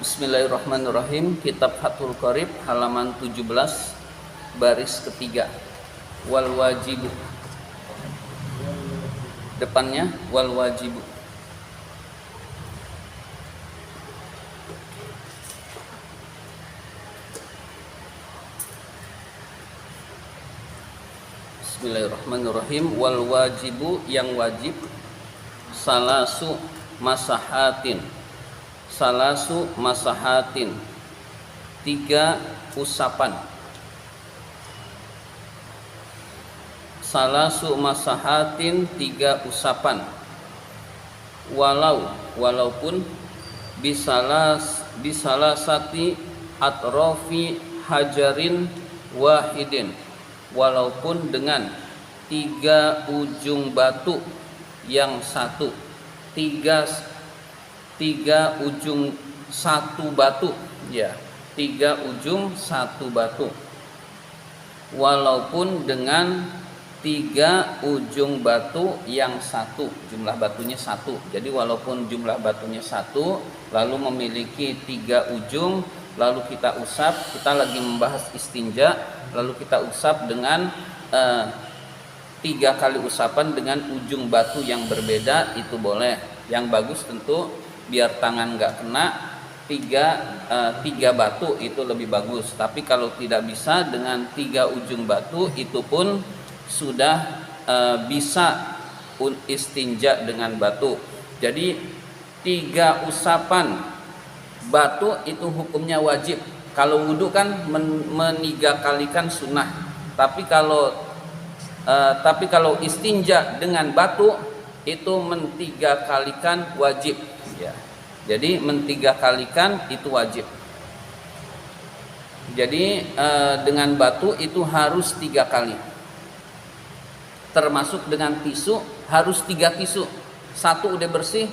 Bismillahirrahmanirrahim. Kitab Fathul Qorib halaman 17 baris ketiga. Wal wajibu. Depannya wal wajibu. Bismillahirrahmanirrahim. Wal wajibu, yang wajib, salasu masahatin. Salasu masahatin, 3 usapan. Salasu masahatin, 3 usapan. Walaupun bisalasati atrofi hajarin wahidin, walaupun dengan 3 ujung batu yang satu. Tiga ujung satu batu, ya, 3 ujung satu batu. Walaupun dengan 3 ujung batu yang satu, jumlah batunya satu. Jadi walaupun jumlah batunya satu, lalu memiliki 3 ujung, lalu kita usap, kita lagi membahas istinja, lalu kita usap dengan 3 kali usapan dengan ujung batu yang berbeda, itu boleh. Yang bagus tentu biar tangan nggak kena, 3 batu itu lebih bagus. Tapi kalau tidak bisa dengan 3 ujung batu, itu pun sudah bisa istinja dengan batu. Jadi 3 usapan batu itu hukumnya wajib. Kalau wudhu kan menigakalikan sunnah. Tapi kalau istinja dengan batu itu mentigakalikan wajib. Ya. Jadi mentigakalikan itu wajib. Jadi dengan batu itu harus 3 kali. Termasuk dengan tisu harus 3 tisu. 1 udah bersih,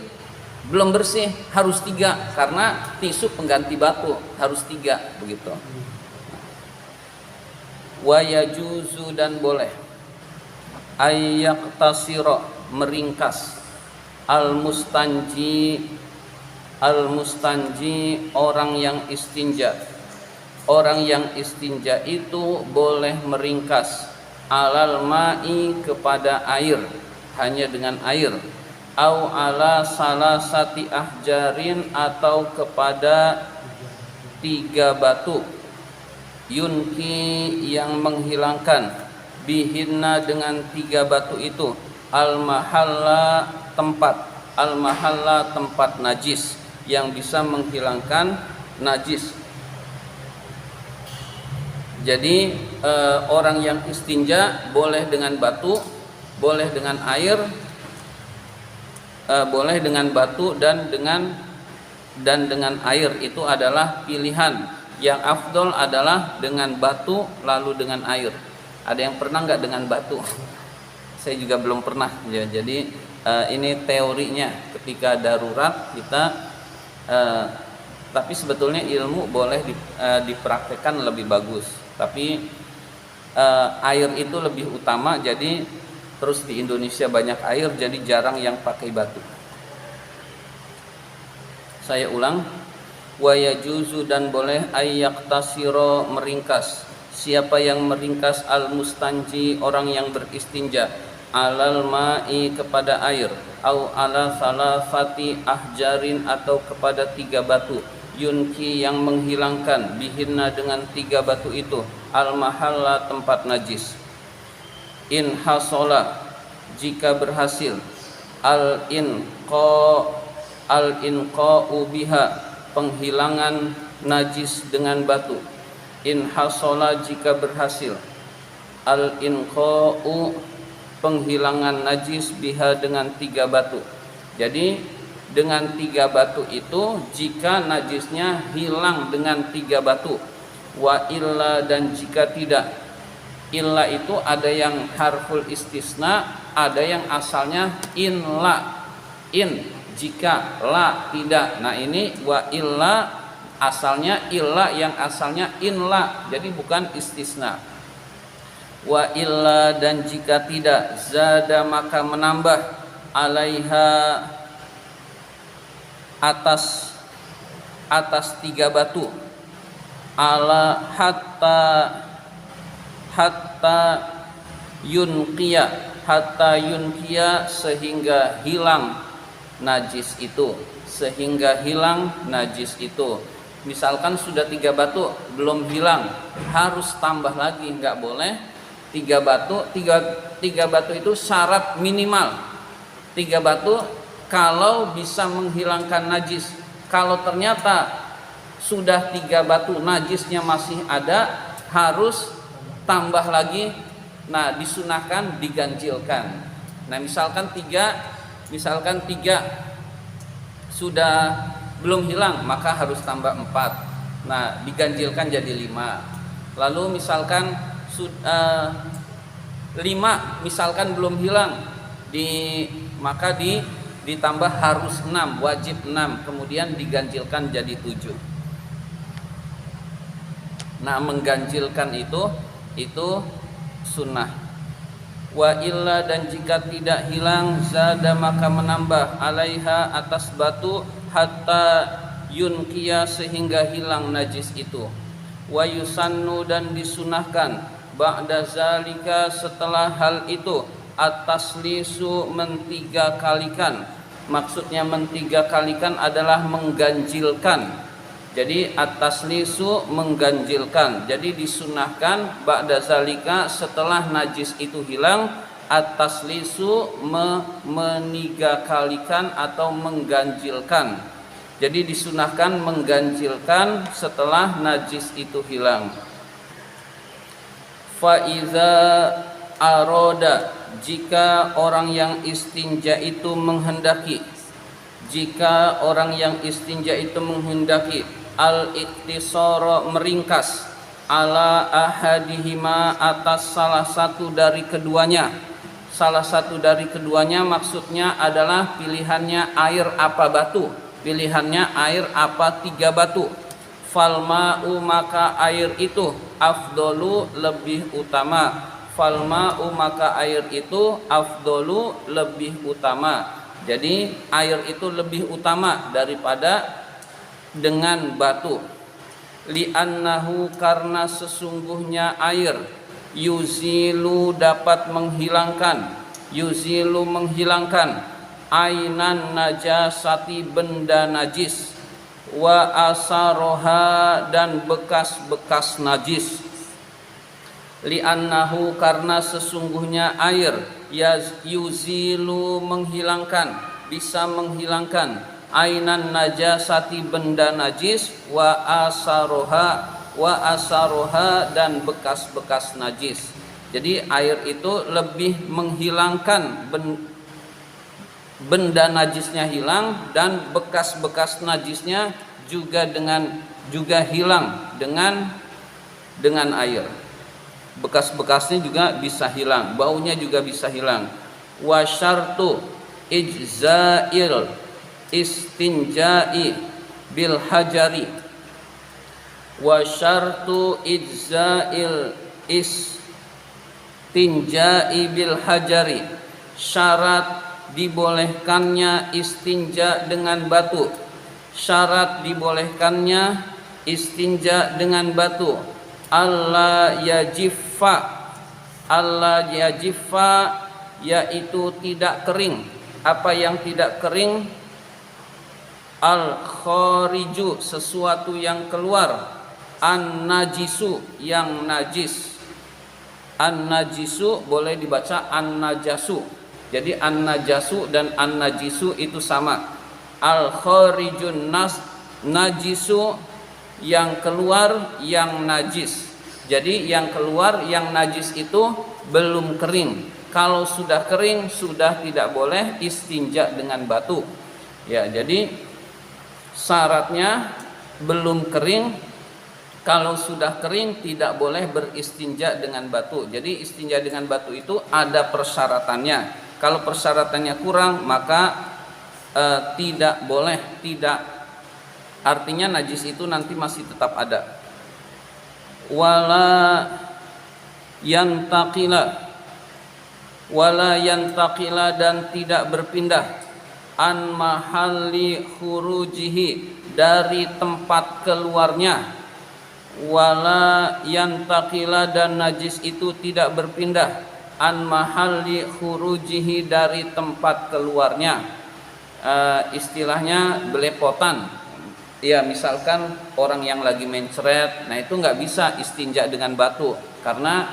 belum bersih harus 3, karena tisu pengganti batu harus 3 begitu. Wa yajuzu, dan boleh, ayyaqtasira, meringkas, al-mustanji orang yang istinja. Orang yang istinja itu boleh meringkas alal ma'i, kepada air, hanya dengan air, au ala salasati ahjarin, atau kepada 3 batu, yunki, yang menghilangkan, bihinna, dengan 3 batu itu, al-mahalla, tempat najis, yang bisa menghilangkan najis. Jadi orang yang istinja boleh dengan batu, boleh dengan air, boleh dengan batu dan dengan air. Itu adalah pilihan. Yang afdol adalah dengan batu lalu dengan air. Ada yang pernah nggak dengan batu? Saya juga belum pernah, ya. Jadi ini teorinya ketika darurat kita, tapi sebetulnya ilmu boleh dipraktekkan lebih bagus. Tapi air itu lebih utama. Jadi terus di Indonesia banyak air, jadi jarang yang pakai batu. Saya ulang, wa yajuzu, dan boleh, ayyaqtasiro, meringkas. Siapa yang meringkas, al-mustanji, orang yang beristinja, alal ma'i, kepada air, au ala salafati ahjarin, atau kepada 3 batu, yunki, yang menghilangkan, bihinna, dengan 3 batu itu, al-mahalla, tempat najis. In hasola, jika berhasil, al-inqa'u biha, penghilangan najis dengan batu. In hasola, jika berhasil, al-inqa'u, penghilangan najis, biha, dengan 3 batu. Jadi dengan 3 batu itu jika najisnya hilang dengan 3 batu. Wa illa, dan jika tidak. Illa itu ada yang harful istisna, ada yang asalnya inla, in, jika, la, tidak. Nah ini wa illa asalnya illa, yang asalnya inla, jadi bukan istisna. Wa illa, dan jika tidak, zada, maka menambah, alaiha, atas atas 3 batu, ala hatta yunqiya sehingga hilang najis itu. Misalkan sudah 3 batu belum hilang, harus tambah lagi, nggak boleh 3 batu. Tiga batu itu syarat minimal 3 batu kalau bisa menghilangkan najis. Kalau ternyata sudah 3 batu najisnya masih ada, harus tambah lagi. Nah, disunahkan diganjilkan. Nah, misalkan tiga sudah belum hilang, maka harus tambah 4. Nah, diganjilkan jadi 5. Lalu misalkan 5 misalkan belum hilang, maka ditambah harus 6, wajib 6, kemudian diganjilkan jadi 7. Nah, mengganjilkan itu sunnah. Wa illa, dan jika tidak hilang, zada maka menambah, alaiha atas batu, hatta yunqiya sehingga hilang najis itu. Wa yusannu, dan disunahkan, ba'da zalika setelah hal itu, at-taslisu mentigakalikan. Maksudnya mentigakalikan adalah mengganjilkan. Jadi at-taslisu mengganjilkan. Jadi disunahkan ba'da zalika setelah najis itu hilang, at-taslisu menigakalikan atau mengganjilkan. Jadi disunahkan mengganjilkan setelah najis itu hilang. Fa iza aroda, jika orang yang istinja itu menghendaki, al-iktisara meringkas, ala ahadihima atas salah satu dari keduanya. Salah satu dari keduanya maksudnya adalah pilihannya air apa batu, pilihannya air apa 3 batu. Falma'u, maka air itu, afdolu lebih utama. Falma'u, maka air itu, afdolu lebih utama. Jadi air itu lebih utama daripada dengan batu. Li'annahu, karena sesungguhnya air, yuzilu dapat menghilangkan, ainan najasati benda najis, wa asaroha dan bekas-bekas najis. Li'annahu, karena sesungguhnya air, yuzilu menghilangkan, bisa menghilangkan, ainan najasati benda najis, wa asaroha dan bekas-bekas najis. Jadi air itu lebih menghilangkan benda najisnya hilang, dan bekas-bekas najisnya juga hilang dengan air. Bekas-bekasnya juga bisa hilang, baunya juga bisa hilang. Wa syartu ijza'il istinja'i bil hajari, wa syartu ijza'il istinja'i bil hajari, syarat dibolehkannya istinja dengan batu, syarat dibolehkannya istinja dengan batu, Allah yajiffa, yaitu tidak kering. Apa yang tidak kering? Al khariju, sesuatu yang keluar. An najisu, yang najis. An najisu boleh dibaca an najasu. Jadi an najasu dan an najisu itu sama. Al kharijun najisu, yang keluar yang najis. Jadi yang keluar yang najis itu belum kering. Kalau sudah kering, sudah tidak boleh istinja dengan batu. Ya, jadi syaratnya belum kering. Kalau sudah kering, tidak boleh beristinja dengan batu. Jadi istinja dengan batu itu ada persyaratannya. Kalau persyaratannya kurang, maka tidak boleh, artinya najis itu nanti masih tetap ada. Wala yantaqila dan tidak berpindah, an mahalli khurujihi, dari tempat keluarnya, wala yantaqila dan najis itu tidak berpindah, an mahalli khurujihi dari tempat keluarnya. Istilahnya belepotan. Ya, misalkan orang yang lagi mencret, nah itu nggak bisa istinja dengan batu karena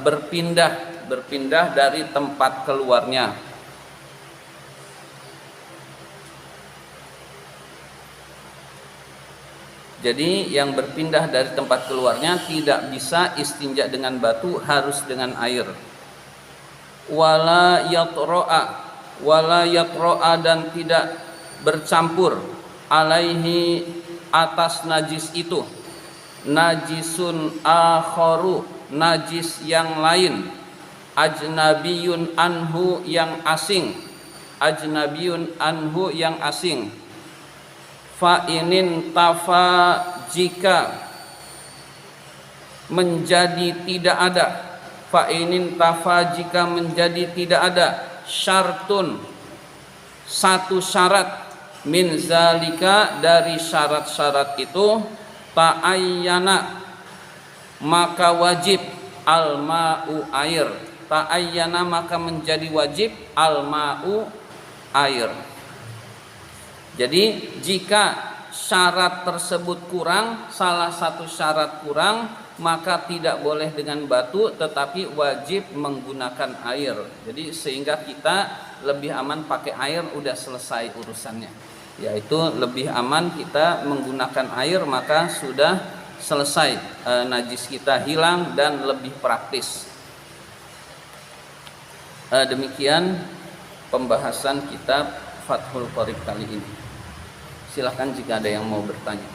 berpindah dari tempat keluarnya. Jadi yang berpindah dari tempat keluarnya tidak bisa istinja dengan batu, harus dengan air. Wala yatro'a dan tidak bercampur alaihi atas najis itu, najisun akharu najis yang lain, ajnabiyun anhu yang asing, ajnabiyun anhu yang asing. Fa inin tafa jika menjadi tidak ada, fa inin tafa jika menjadi tidak ada, syartun satu syarat, min zalika dari syarat-syarat itu, ta'ayyana maka wajib, al ma'u air, ta'ayyana maka menjadi wajib, al ma'u air. Jadi jika syarat tersebut kurang, salah satu syarat kurang, maka tidak boleh dengan batu tetapi wajib menggunakan air. Jadi sehingga kita lebih aman pakai air, udah selesai urusannya. Yaitu lebih aman kita menggunakan air, maka sudah selesai, najis kita hilang dan lebih praktis. Demikian pembahasan kitab Fathul Qorib kali ini. Silahkan jika ada yang mau bertanya.